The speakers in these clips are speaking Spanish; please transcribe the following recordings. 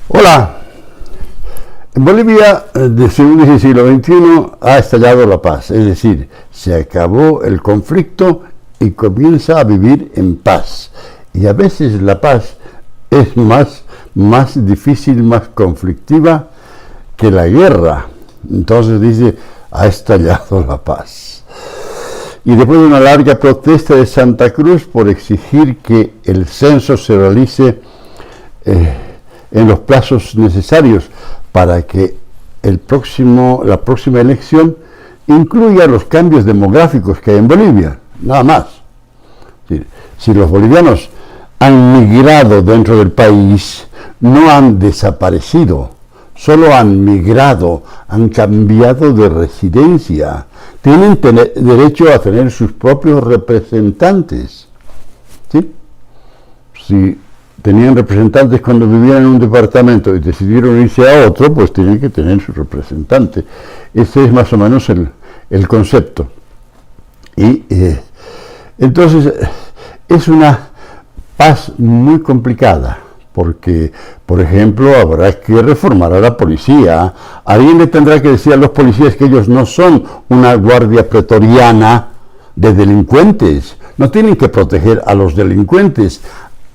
Hola. En Bolivia, según dice el siglo XXI, ha estallado la paz, es decir, se acabó el conflicto y comienza a vivir en paz. Y a veces la paz es más difícil, más conflictiva que la guerra. Entonces dice, ha estallado la paz. Y después de una larga protesta de Santa Cruz por exigir que el censo se realice en los plazos necesarios para que la próxima elección incluya los cambios demográficos que hay en Bolivia, nada más. Si los bolivianos han migrado dentro del país, no han desaparecido, solo han migrado, han cambiado de residencia, tienen derecho a tener sus propios representantes. ¿Sí? Si tenían representantes cuando vivían en un departamento y decidieron irse a otro, pues tienen que tener su representante. Ese es más o menos el concepto. Y entonces es una paz muy complicada, porque, por ejemplo, habrá que reformar a la policía. Alguien le tendrá que decir a los policías que ellos no son una guardia pretoriana de delincuentes, no tienen que proteger a los delincuentes.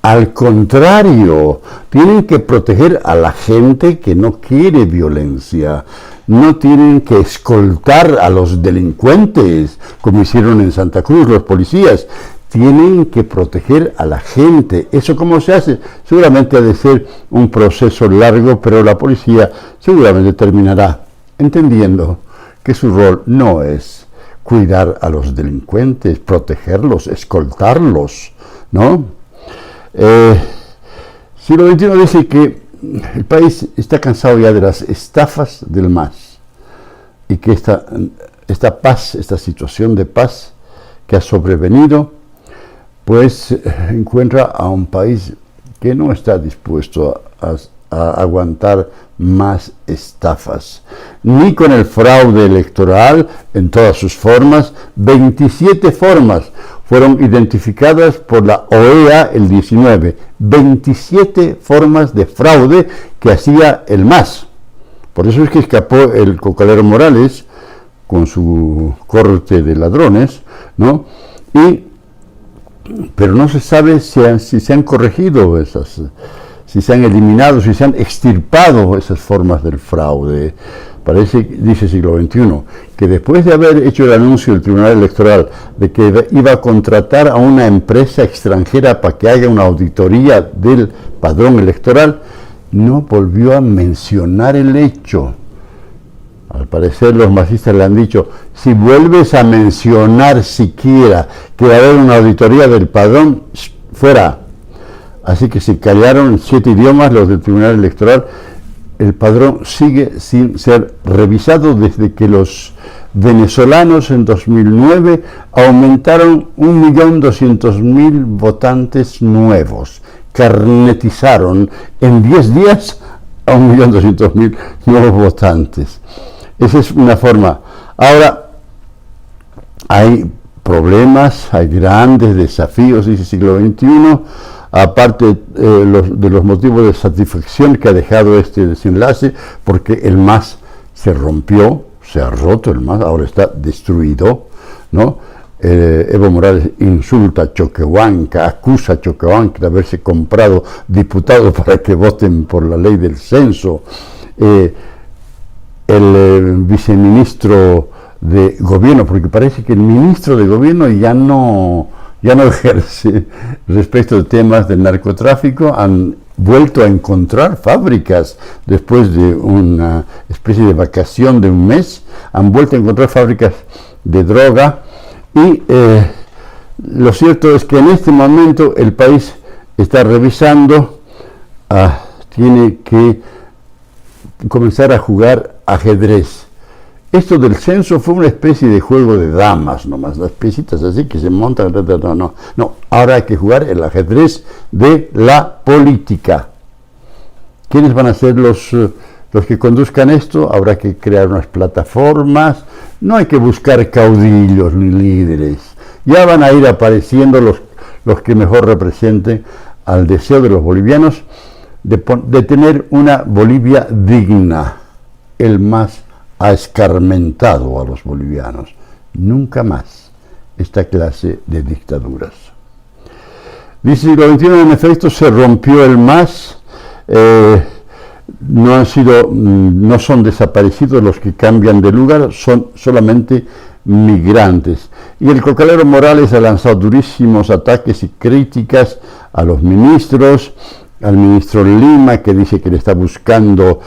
Al contrario, tienen que proteger a la gente que no quiere violencia. No tienen que escoltar a los delincuentes, como hicieron en Santa Cruz los policías. Tienen que proteger a la gente. ¿Eso cómo se hace? Seguramente ha de ser un proceso largo, pero la policía seguramente terminará entendiendo que su rol no es cuidar a los delincuentes, protegerlos, escoltarlos, ¿no? Siglo XXI dice que el país está cansado ya de las estafas del MAS y que esta paz, esta situación de paz que ha sobrevenido, pues encuentra a un país que no está dispuesto a aguantar más estafas, ni con el fraude electoral en todas sus formas. 27 formas fueron identificadas por la OEA el 19, 27 formas de fraude que hacía el MAS. Por eso es que escapó el cocalero Morales con su corte de ladrones, ¿no? Pero no se sabe si se han corregido si se han eliminado, si se han extirpado esas formas del fraude. Parece, dice siglo XXI, que después de haber hecho el anuncio del Tribunal Electoral de que iba a contratar a una empresa extranjera para que haga una auditoría del padrón electoral, no volvió a mencionar el hecho. Al parecer los masistas le han dicho, si vuelves a mencionar siquiera que va a haber una auditoría del padrón, fuera. Así que se callaron en 7 idiomas los del Tribunal Electoral. El padrón sigue sin ser revisado desde que los venezolanos en 2009 aumentaron 1.200.000 votantes nuevos. Carnetizaron en 10 días a 1.200.000 nuevos votantes. Esa es una forma. Ahora, hay problemas, hay grandes desafíos, dice el siglo XXI, aparte de los motivos de satisfacción que ha dejado este desenlace, porque el MAS se rompió, se ha roto el MAS, ahora está destruido, ¿no? Evo Morales insulta a Choquehuanca, acusa a Choquehuanca de haberse comprado diputados para que voten por la ley del censo. El viceministro de gobierno, porque parece que el ministro de gobierno ya no ejerce respecto de temas del narcotráfico. Han vuelto a encontrar fábricas después de una especie de vacación de un mes, han vuelto a encontrar fábricas de droga y lo cierto es que en este momento el país está revisando, tiene que comenzar a jugar ajedrez. Esto del censo fue una especie de juego de damas nomás, las piecitas así que se montan, no, ahora hay que jugar el ajedrez de la política. ¿Quiénes van a ser los que conduzcan esto? Habrá que crear unas plataformas, no hay que buscar caudillos ni líderes, ya van a ir apareciendo los que mejor representen al deseo de los bolivianos de tener una Bolivia digna. El MAS ha escarmentado a los bolivianos. Nunca más esta clase de dictaduras. Dice siglo XXI, en efecto, se rompió el MAS. No son desaparecidos los que cambian de lugar, son solamente migrantes. Y el cocalero Morales ha lanzado durísimos ataques y críticas a los ministros, al ministro Lima, que dice que le está buscando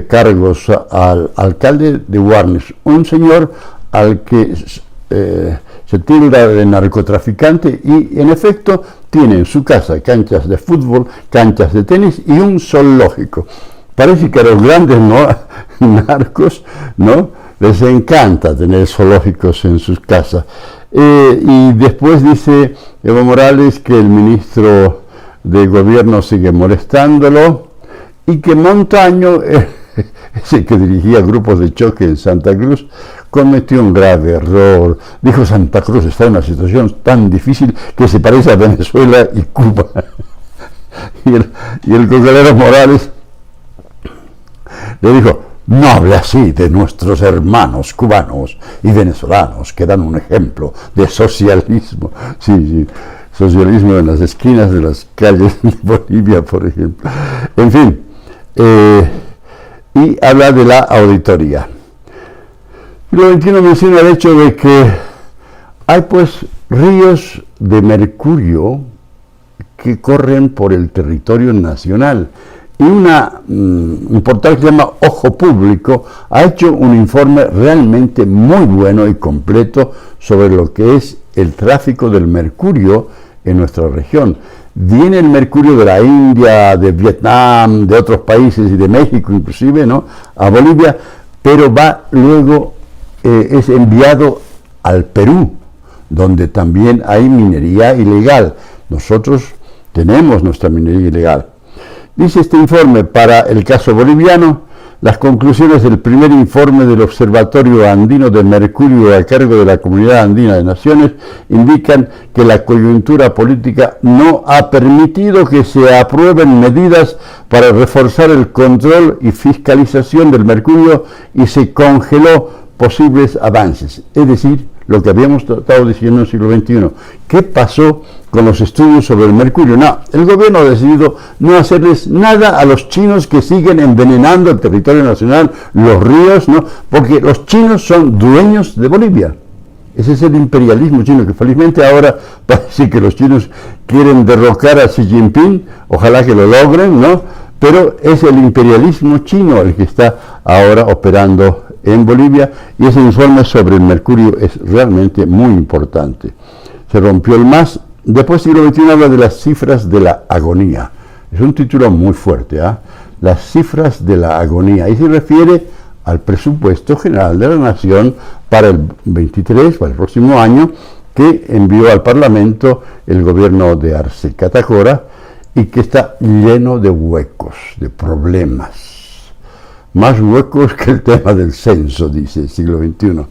cargos al alcalde de Warnes, un señor al que se tilda de narcotraficante y en efecto tiene en su casa canchas de fútbol, canchas de tenis y un zoológico. Parece que a los grandes narcos, ¿no?, les encanta tener zoológicos en sus casas. Y después dice Evo Morales que el ministro de gobierno sigue molestándolo y que Montaño, ese que dirigía grupos de choque en Santa Cruz, cometió un grave error. Dijo: Santa Cruz está en una situación tan difícil que se parece a Venezuela y Cuba. y el cocalero Morales le dijo: no hable así de nuestros hermanos cubanos y venezolanos que dan un ejemplo de socialismo. Sí, socialismo en las esquinas de las calles de Bolivia, por ejemplo. En fin, y habla de la auditoría. Siglo XXI menciona el hecho de que hay pues ríos de mercurio que corren por el territorio nacional. Y un portal que se llama Ojo Público ha hecho un informe realmente muy bueno y completo sobre lo que es el tráfico del mercurio en nuestra región. Viene el mercurio de la India, de Vietnam, de otros países y de México inclusive, ¿no?, a Bolivia, pero va luego, es enviado al Perú, donde también hay minería ilegal. Nosotros tenemos nuestra minería ilegal. Dice este informe, para el caso boliviano, las conclusiones del primer informe del Observatorio Andino de Mercurio a cargo de la Comunidad Andina de Naciones indican que la coyuntura política no ha permitido que se aprueben medidas para reforzar el control y fiscalización del mercurio y se congeló posibles avances. Es decir, lo que habíamos estado diciendo en el siglo XXI. ¿Qué pasó con los estudios sobre el mercurio? No, el gobierno ha decidido no hacerles nada a los chinos que siguen envenenando el territorio nacional, los ríos, ¿no?, porque los chinos son dueños de Bolivia. Ese es el imperialismo chino, que felizmente ahora parece que los chinos quieren derrocar a Xi Jinping, ojalá que lo logren, ¿no?, pero es el imperialismo chino el que está ahora operando en Bolivia, y ese informe sobre el mercurio es realmente muy importante. Se rompió el MAS. Después, siglo XXI habla de las cifras de la agonía. Es un título muy fuerte, ¿eh? Las cifras de la agonía. Y se refiere al presupuesto general de la Nación para el 23, para el próximo año, que envió al Parlamento el gobierno de Arce Catacora y que está lleno de huecos, de problemas. Más huecos que el tema del censo, dice el siglo XXI.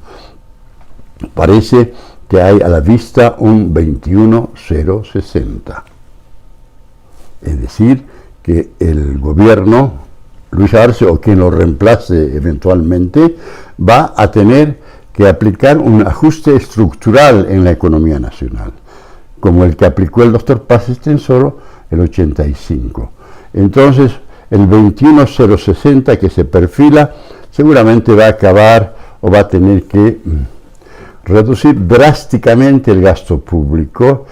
Parece que hay a la vista un 21.060. Es decir, que el gobierno, Luis Arce o quien lo reemplace eventualmente, va a tener que aplicar un ajuste estructural en la economía nacional, como el que aplicó el doctor Paz Estenssoro el 85. Entonces, el 21.060 que se perfila seguramente va a acabar o va a tener que reducir drásticamente el gasto público.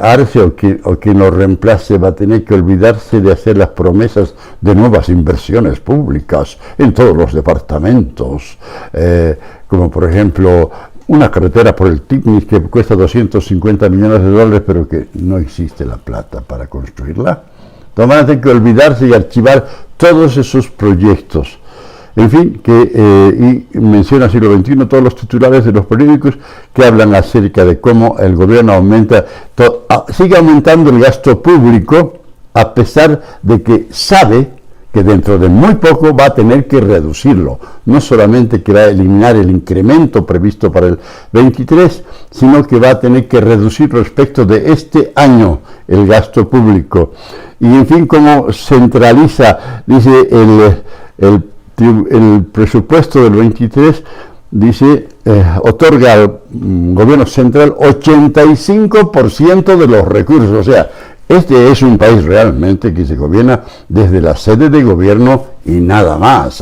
Arce o quien lo reemplace va a tener que olvidarse de hacer las promesas de nuevas inversiones públicas en todos los departamentos, como por ejemplo una carretera por el Tignis que cuesta 250 millones de dólares, pero que no existe la plata para construirla. Entonces van a tener que olvidarse y archivar todos esos proyectos. En fin, y menciona siglo XXI todos los titulares de los periódicos que hablan acerca de cómo el gobierno sigue aumentando el gasto público a pesar de que sabe que dentro de muy poco va a tener que reducirlo. No solamente que va a eliminar el incremento previsto para el 23, sino que va a tener que reducir respecto de este año el gasto público. Y en fin, cómo centraliza, dice el presupuesto del 23, dice, otorga al gobierno central 85% de los recursos. O sea, este es un país realmente que se gobierna desde la sede de gobierno y nada más.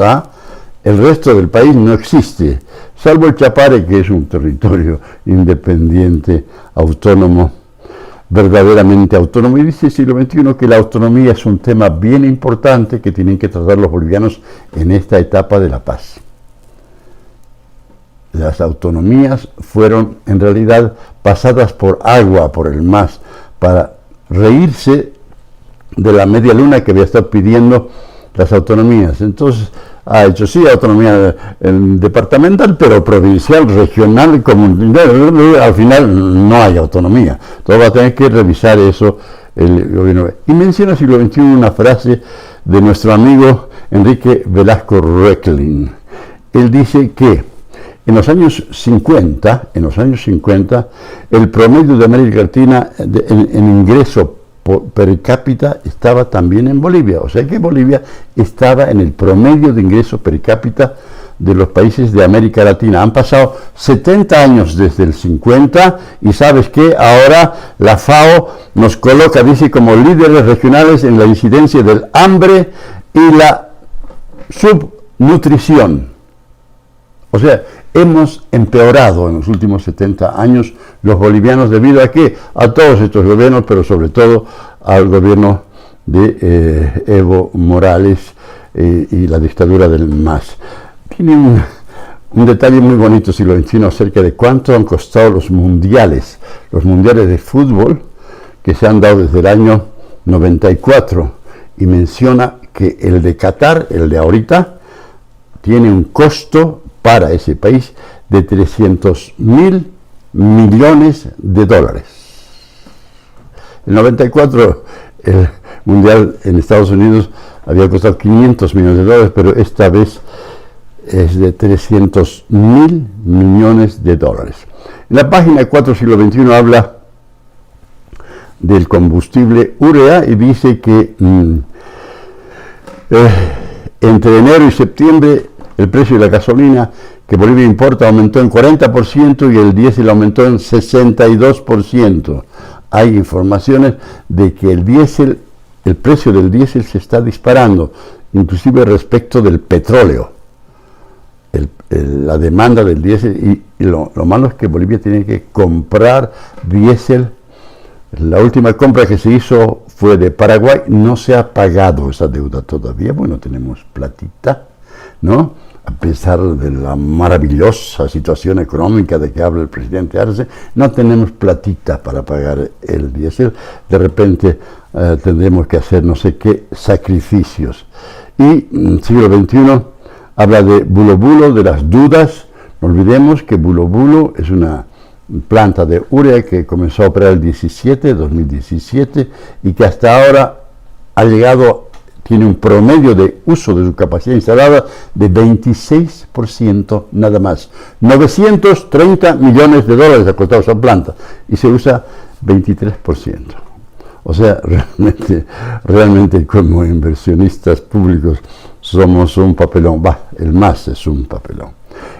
El resto del país no existe, salvo el Chapare, que es un territorio independiente, autónomo, verdaderamente autónomo. Y dice el siglo XXI que la autonomía es un tema bien importante que tienen que tratar los bolivianos en esta etapa de la paz. Las autonomías fueron en realidad pasadas por agua, por el MAS, para reírse de la media luna que había estado pidiendo las autonomías. Entonces ha hecho sí autonomía departamental, pero provincial, regional, comunitaria. Al final no hay autonomía. Todo va a tener que revisar eso el gobierno. Y menciona siglo XXI una frase de nuestro amigo Enrique Velasco Recklin. Él dice que en los años 50, el promedio de América Latina en ingreso per cápita estaba también en Bolivia. O sea que Bolivia estaba en el promedio de ingreso per cápita de los países de América Latina. Han pasado 70 años desde el 50 y ¿sabes qué? Ahora la FAO nos coloca, dice, como líderes regionales en la incidencia del hambre y la subnutrición. O sea, hemos empeorado en los últimos 70 años los bolivianos debido a qué? A todos estos gobiernos, pero sobre todo al gobierno de Evo Morales y la dictadura del MAS. Tiene un detalle muy bonito, siglo XXI, acerca de cuánto han costado los mundiales de fútbol que se han dado desde el año 94, y menciona que el de Qatar, el de ahorita, tiene un costo para ese país de 300.000 millones de dólares. En 94 el mundial en Estados Unidos había costado 500 millones de dólares, pero esta vez es de 300.000 millones de dólares. En la página 4 siglo XXI habla del combustible urea y dice que entre enero y septiembre el precio de la gasolina que Bolivia importa aumentó en 40% y el diésel aumentó en 62%. Hay informaciones de que el precio del diésel se está disparando, inclusive respecto del petróleo. La demanda del diésel, y lo malo es que Bolivia tiene que comprar diésel. La última compra que se hizo fue de Paraguay, no se ha pagado esa deuda todavía. Bueno, tenemos platita, ¿no? A pesar de la maravillosa situación económica de que habla el presidente Arce, no tenemos platita para pagar el diésel. De repente tendremos que hacer no sé qué sacrificios. Y siglo XXI habla de Bulo Bulo, de las dudas. No olvidemos que Bulo Bulo es una planta de urea que comenzó a operar el 2017, y que hasta ahora ha llegado, tiene un promedio de uso de su capacidad instalada de 26% nada más. 930 millones de dólares ha costado esa planta y se usa 23%. O sea, realmente como inversionistas públicos somos un papelón. El MAS es un papelón.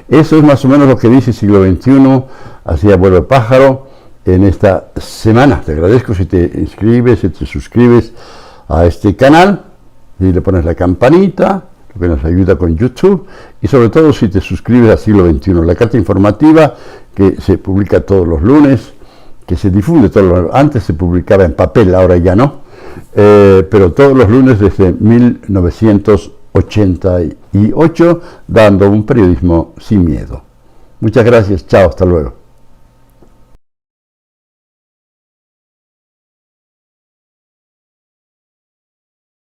Eso es más o menos lo que dice siglo XXI, así abuelo pájaro, en esta semana. Te agradezco si te inscribes, si te suscribes a este canal, y le pones la campanita, lo que nos ayuda con YouTube, y sobre todo si te suscribes a siglo XXI, la carta informativa que se publica todos los lunes, que se difunde todos los lunes. Antes se publicaba en papel, ahora ya no, pero todos los lunes desde 1988, dando un periodismo sin miedo. Muchas gracias, chao, hasta luego.